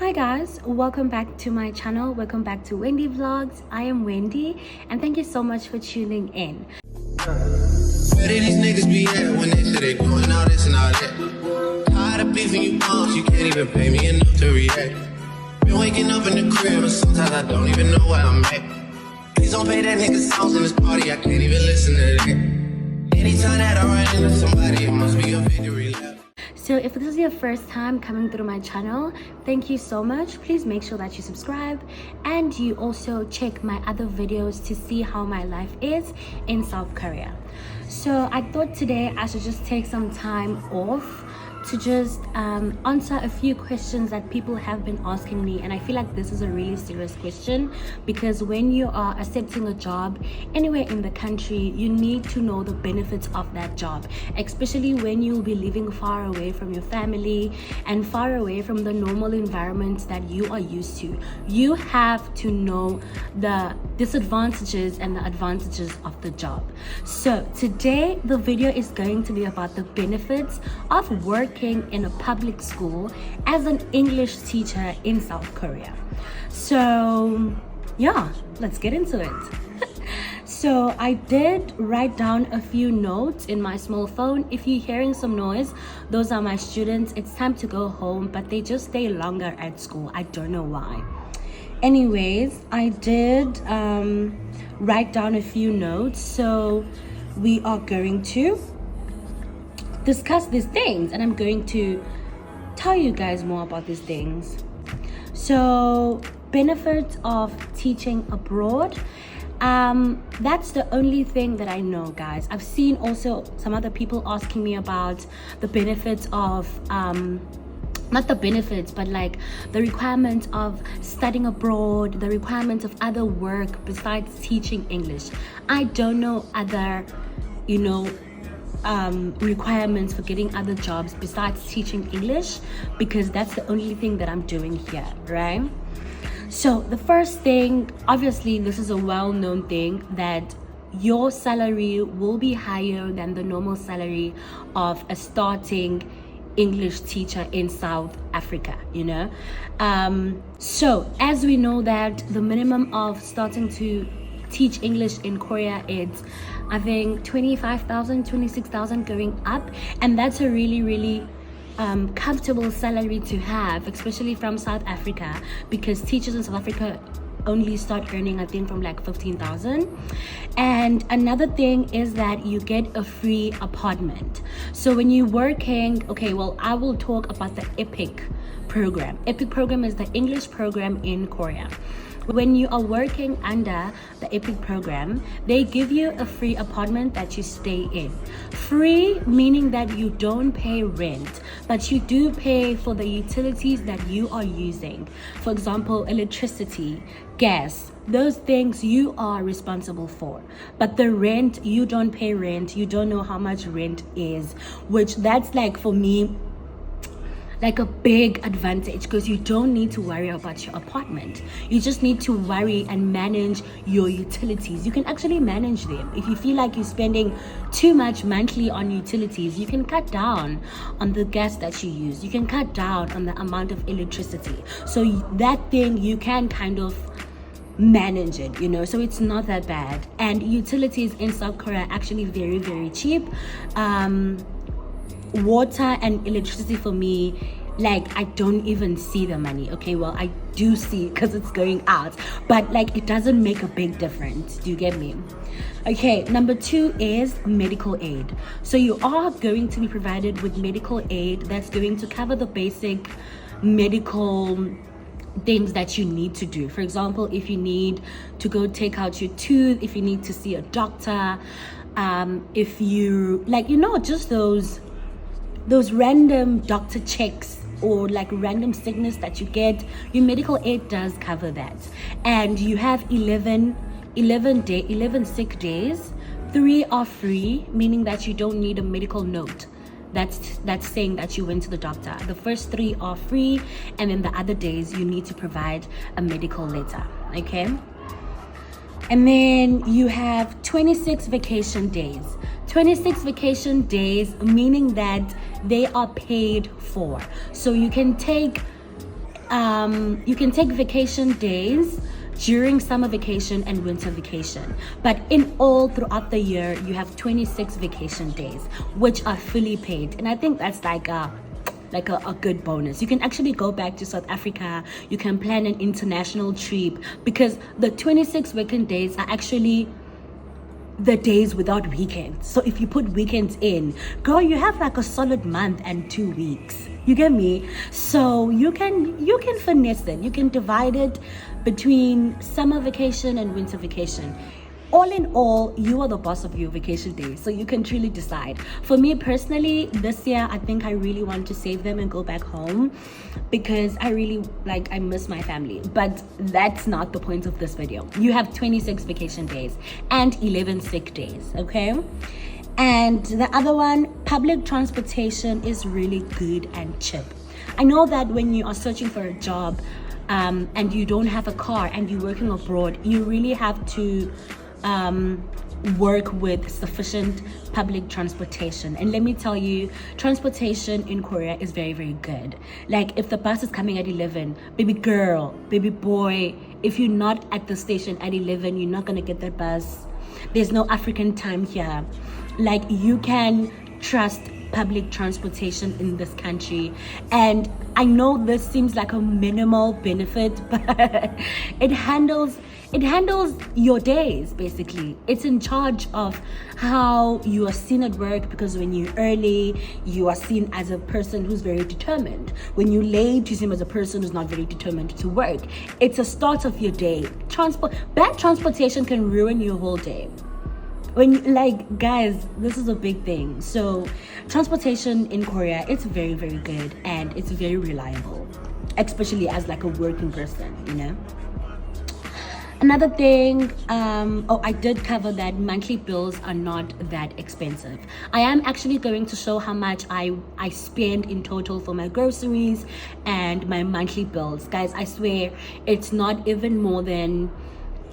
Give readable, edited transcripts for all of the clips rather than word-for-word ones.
Hi guys, welcome back to my channel. Welcome back to Wendy Vlogs. I am Wendy and thank you so much for tuning in. Where did these niggas be at when they say they doing all this and all that? Tired of beefing you bums, you can't even pay me enough to react. Been waking up in the crib and sometimes I don't even know where I'm at. Please don't pay that nigga songs in this party, I can't even listen to that. Anytime that I run into somebody, it must be a victory lap. So if this is your first time coming through my channel, thank you so much. Please make sure that you subscribe and you also check my other videos to see how my life is in South Korea. So I thought today I should just take some time off to just answer a few questions that people have been asking me, and I feel like this is a really serious question because when you are accepting a job anywhere in the country, you need to know the benefits of that job, especially when you'll be living far away from your family and far away from the normal environment that you are used to. You have to know the disadvantages and the advantages of the job. So today the video is going to be about the benefits of working in a public school as an English teacher in South Korea. So yeah, let's get into it. So I did write down a few notes in my small phone. If you're hearing some noise, those are my students. It's time to go home, but they just stay longer at school. I don't know why. Anyways, I did write down a few notes, so we are going to discuss these things and I'm going to tell you guys more about these things. So benefits of teaching abroad, that's the only thing that I know, guys. I've seen also some other people asking me about the benefits of not the benefits, but like the requirements of studying abroad, the requirements of other work besides teaching English. I don't know other, requirements for getting other jobs besides teaching English, because that's the only thing that I'm doing here, right? So the first thing, obviously this is a well-known thing, that your salary will be higher than the normal salary of a starting English teacher in South Africa, so as we know that the minimum of starting to teach English in Korea is, I think, 25,000, 26,000 going up, and that's a really comfortable salary to have, especially from South Africa, because teachers in South Africa only start earning, I think, from like 15,000. And another thing is that you get a free apartment. So when you're working, I will talk about the EPIC program. EPIC program is the English program in Korea. When you are working under the EPIC program, they give you a free apartment that you stay in. Free meaning that you don't pay rent, but you do pay for the utilities that you are using. For example, electricity, gas, those things you are responsible for. But the rent, you don't pay rent. You don't know how much rent is, which that's like, for me, like a big advantage, because you don't need to worry about your apartment. You just need to worry and manage your utilities. You can actually manage them. If you feel like you're spending too much monthly on utilities, you can cut down on the gas that you use. You can cut down on the amount of electricity. So that thing, you can kind of manage it, so it's not that bad. And utilities in South Korea are actually very cheap. Water and electricity, for me, like, I don't even see the money. I do see because it's going out, but like, it doesn't make a big difference. Do you get me? Number 2 is medical aid. So you are going to be provided with medical aid that's going to cover the basic medical things that you need to do. For example, if you need to go take out your tooth, if you need to see a doctor, if you just those random doctor checks or like random sickness that you get, your medical aid does cover that. And you have 11 sick days. 3 are free, meaning that you don't need a medical note that's saying that you went to the doctor. The first 3 are free, and then the other days you need to provide a medical letter. And then you have 26 vacation days. 26 vacation days, meaning that they are paid for. So you can take you can take vacation days during summer vacation and winter vacation, but in all throughout the year you have 26 vacation days which are fully paid, and I think that's like a good bonus. You can actually go back to South Africa, you can plan an international trip, because the 26 working days are actually the days without weekends. So if you put weekends in, girl, you have like a solid month and 2 weeks. You get me? So you can finesse it. You can divide it between summer vacation and winter vacation. All in all, you are the boss of your vacation days, so you can truly decide. For me personally, this year I think I really want to save them and go back home, because I miss my family. But that's not the point of this video. You have 26 vacation days and 11 sick days, okay? And the other one, public transportation is really good and cheap. I know that when you are searching for a job and you don't have a car and you're working abroad, you really have to work with sufficient public transportation. And let me tell you, transportation in Korea is very, very good. Like, if the bus is coming at 11, baby girl, baby boy, if you're not at the station at 11, you're not gonna get that bus. There's no African time here. Like, you can trust public transportation in this country. And I know this seems like a minimal benefit, but it handles your days. Basically, it's in charge of how you are seen at work, because when you're early, you are seen as a person who's very determined. When you're late, you seem as a person who's not very determined to work. It's a start of your day. Bad transportation can ruin your whole day. Guys, this is a big thing. So transportation in Korea, it's very, very good and it's very reliable, especially as like a working person, you know. Another thing, I did cover that monthly bills are not that expensive. I am actually going to show how much I spend in total for my groceries and my monthly bills. Guys, I swear it's not even more than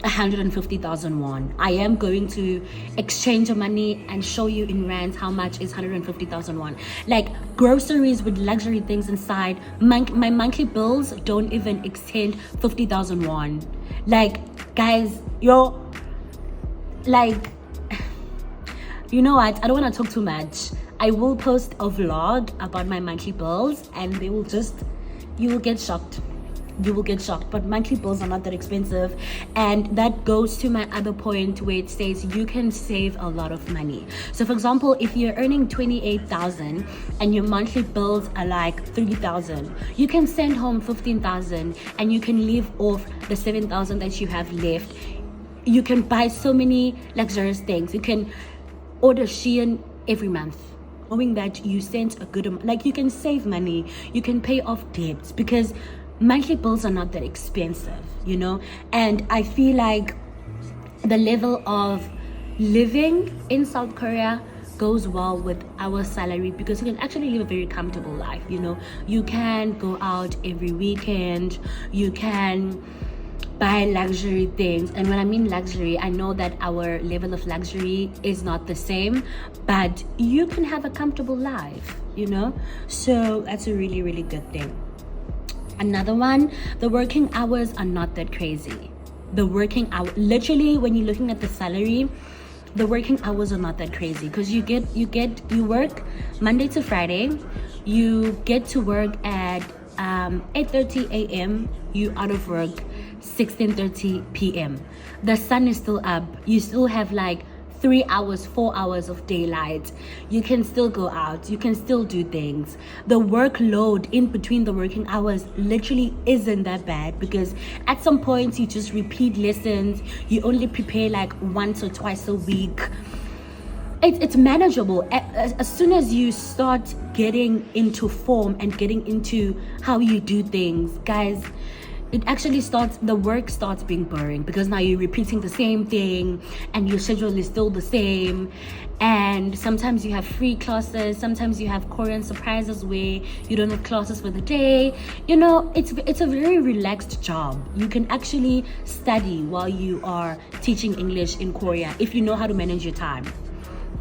150,000 won. I am going to exchange the money and show you in rands how much is 150,000 won. Like, groceries with luxury things inside, my monthly bills don't even extend 50,000 won. Like, guys, you know what, I don't want to talk too much. I will post a vlog about my monthly bills and you will get shocked. You will get shocked. But monthly bills are not that expensive, and that goes to my other point where it says you can save a lot of money. So for example, if you're earning 28,000 and your monthly bills are like 3,000, you can send home 15,000 and you can leave off the 7,000 that you have left. You can buy so many luxurious things. You can order Shein every month, knowing that you sent a good amount. Like, you can save money, you can pay off debts, because monthly bills are not that expensive, you know. And I feel like the level of living in South Korea goes well with our salary, because you can actually live a very comfortable life, you know. You can go out every weekend, you can buy luxury things. And when I mean luxury, I know that our level of luxury is not the same, but you can have a comfortable life, you know. So that's a really, really good thing. Another one, the working hours are not that crazy. The working hour, literally, when you're looking at the salary, the working hours are not that crazy, because you work Monday to Friday, you get to work at 8:30 a.m. you out of work 16:30 p.m. The sun is still up, you still have like 3 hours, 4 hours of daylight. You can still go out, you can still do things. The workload in between the working hours literally isn't that bad, because at some points you just repeat lessons, you only prepare like once or twice a week. It's manageable. As soon as you start getting into form and getting into how you do things, guys, the work starts being boring, because now you're repeating the same thing and your schedule is still the same. And sometimes you have free classes, sometimes you have Korean surprises where you don't have classes for the day. You know, it's a very relaxed job. You can actually study while you are teaching English in Korea if you know how to manage your time,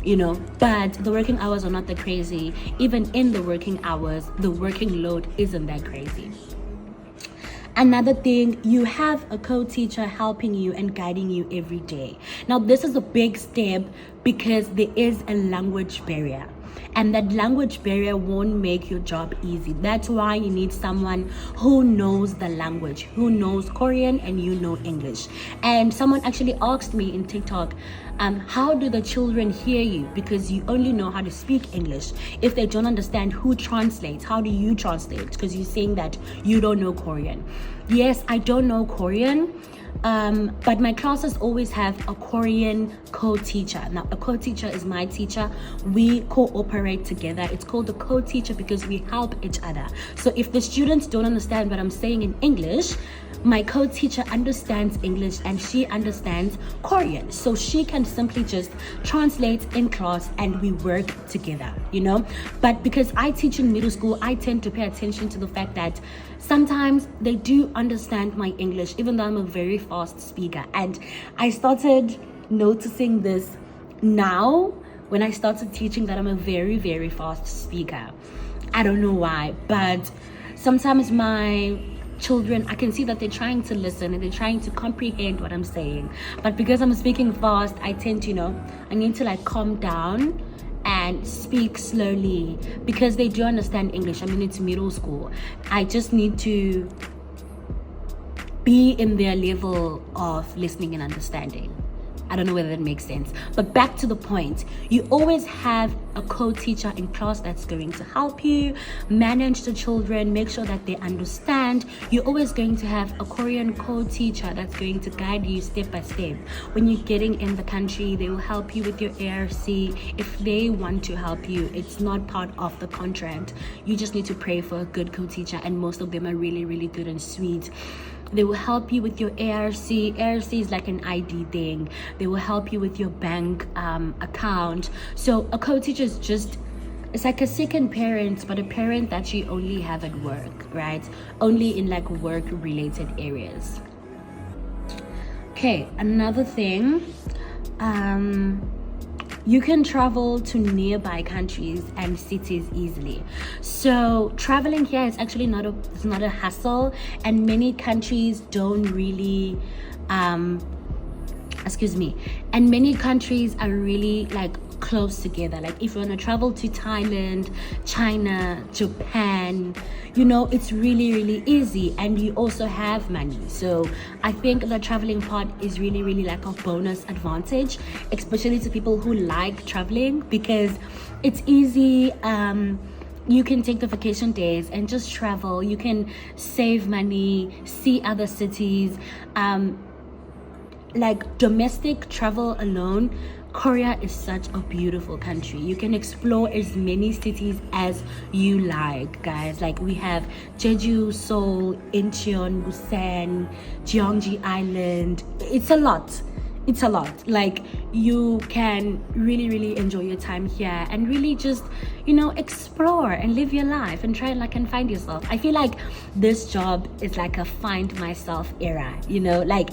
you know. But the working hours are not that crazy. Even in the working hours, the working load isn't that crazy. Another thing, you have a co-teacher helping you and guiding you every day. Now, this is a big step because there is a language barrier. And that language barrier won't make your job easy. That's why you need someone who knows the language, who knows Korean and you know English. And someone actually asked me in TikTok, how do the children hear you? Because you only know how to speak English. If they don't understand, who translates? How do you translate? Because you're saying that you don't know Korean. Yes, I don't know Korean. But my classes always have a Korean co-teacher. Now, a co-teacher is my teacher. We cooperate together. It's called a co-teacher because we help each other. So if the students don't understand what I'm saying in English, my co-teacher understands English and she understands Korean. So she can simply just translate in class and we work together, you know? But because I teach in middle school, I tend to pay attention to the fact that sometimes they do understand my English, even though I'm a very fast speaker. And I started noticing this now when I started teaching, that I'm a very, very fast speaker. I don't know why, but sometimes my children, I can see that they're trying to listen and they're trying to comprehend what I'm saying. But because I'm speaking fast, I tend to, I need to like calm down and speak slowly because they do understand English. I mean, it's middle school. I just need to be in their level of listening and understanding. I don't know whether that makes sense. But back to the point, you always have a co-teacher in class that's going to help you manage the children, make sure that they understand. You're always going to have a Korean co-teacher that's going to guide you step by step. When you're getting in the country, they will help you with your ARC. If they want to help you, it's not part of the contract. You just need to pray for a good co-teacher, and most of them are really, really good and sweet. They will help you with your ARC. ARC is like an ID thing. They will help you with your bank account. So a co-teacher is just, it's like a second parent, but a parent that you only have at work, right? Only in like work related areas. Okay, another thing, you can travel to nearby countries and cities easily. So traveling here is actually it's not a hassle, and many countries don't really and many countries are really like close together. Like if you want to travel to Thailand, China, Japan, it's really, really easy, and you also have money. So I think the traveling part is really, really like a bonus advantage, especially to people who like traveling, because it's easy. You can take the vacation days and just travel. You can save money, see other cities. Like domestic travel alone, Korea is such a beautiful country. You can explore as many cities as you like, guys. Like we have Jeju, Seoul, Incheon, Busan, Gyeonggi Island. It's a lot. Like you can really, really enjoy your time here and really just, explore and live your life and try and find yourself. I feel like this job is like a find myself era, like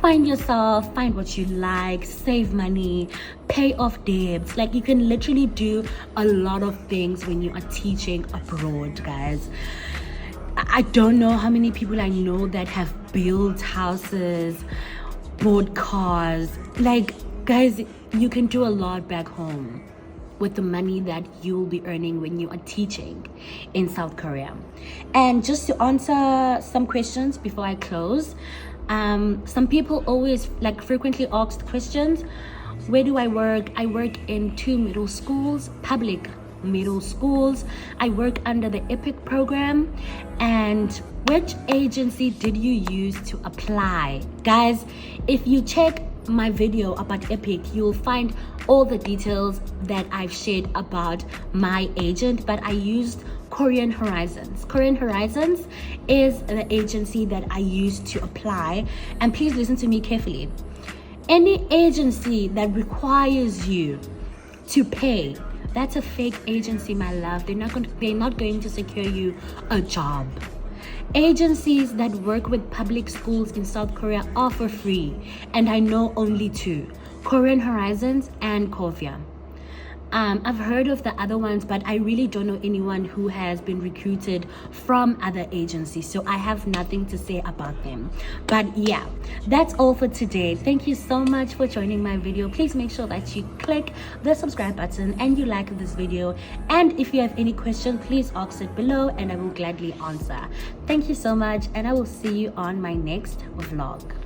find yourself, find what you like, save money, pay off debts. Like you can literally do a lot of things when you are teaching abroad, guys. I don't know how many people I know that have built houses, bought cars. Like, guys, you can do a lot back home with the money that you'll be earning when you are teaching in South Korea. And just to answer some questions before I close, some people always frequently asked questions, where do I work? I work in 2 middle schools, public middle schools. I work under the EPIC program. And which agency did you use to apply? Guys, if you check my video about EPIC, you'll find all the details that I've shared about my agent, but I used Korean Horizons. Korean Horizons is the agency that I used to apply. And please listen to me carefully. Any agency that requires you to pay, that's a fake agency, my love. They're not going to secure you a job. Agencies that work with public schools in South Korea are for free, and I know only 2, Korean Horizons and Kovia. I've heard of the other ones, but I really don't know anyone who has been recruited from other agencies, so I have nothing to say about them. But yeah, that's all for today. Thank you so much for joining my video. Please make sure that you click the subscribe button and you like this video, and if you have any questions, please ask it below and I will gladly answer. Thank you so much, and I will see you on my next vlog.